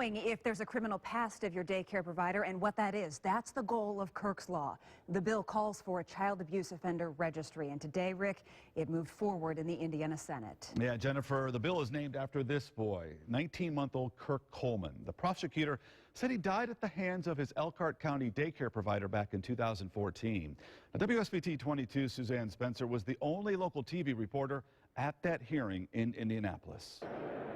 knowing if there's a criminal past of your daycare provider and what that is. That's the goal of Kirk's Law. The bill calls for a child abuse offender registry. And today, Rick, it moved forward in the Indiana Senate. Yeah, Jennifer, the bill is named after this boy, 19-month-old Kirk Coleman. The prosecutor said he died at the hands of his Elkhart County daycare provider back in 2014. Now, WSBT-22 Suzanne Spencer was the only local TV reporter at that hearing in Indianapolis.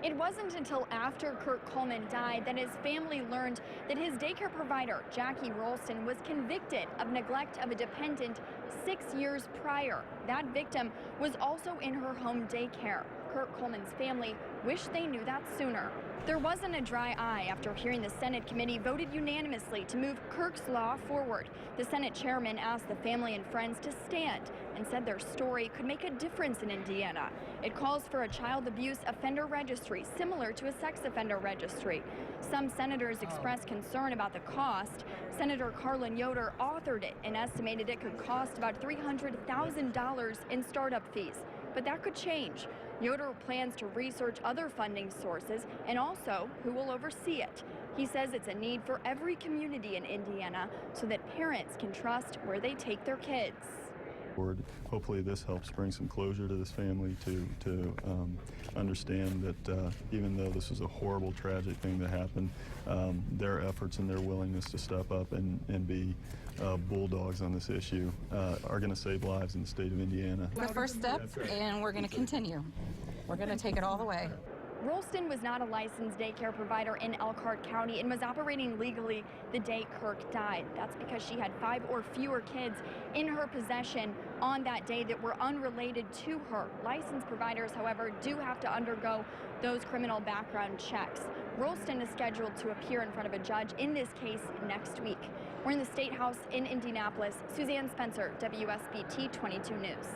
It wasn't until after Kirk Coleman died that his family learned that his daycare provider, Jackie Rolston, was convicted of neglect of a dependent 6 years prior. That victim was also in her home daycare. Kirk Coleman's family wished they knew that sooner. There wasn't a dry eye after hearing the Senate committee voted unanimously to move Kirk's Law forward. The Senate chairman asked the family and friends to stand and said their story could make a difference in Indiana. It calls for a child abuse offender registry similar to a sex offender registry. Some senators expressed concern about the cost. Senator Carlin Yoder authored it and estimated it could cost about $300,000 in startup fees. But that could change. Yoder plans to research other funding sources and also who will oversee it. He says it's a need for every community in Indiana so that parents can trust where they take their kids. Hopefully this helps bring some closure to this family to understand that even though this is a horrible, tragic thing that happened, their efforts and their willingness to step up and be bulldogs on this issue are going to save lives in the state of Indiana. The first step, and we're going to continue. We're going to take it all the way. Rolston was not a licensed daycare provider in Elkhart County and was operating legally the day Kirk died. That's because she had 5 or fewer kids in her possession on that day that were unrelated to her. Licensed providers, however, do have to undergo those criminal background checks. Rolston is scheduled to appear in front of a judge in this case next week. We're in the State House in Indianapolis. Suzanne Spencer, WSBT 22 News.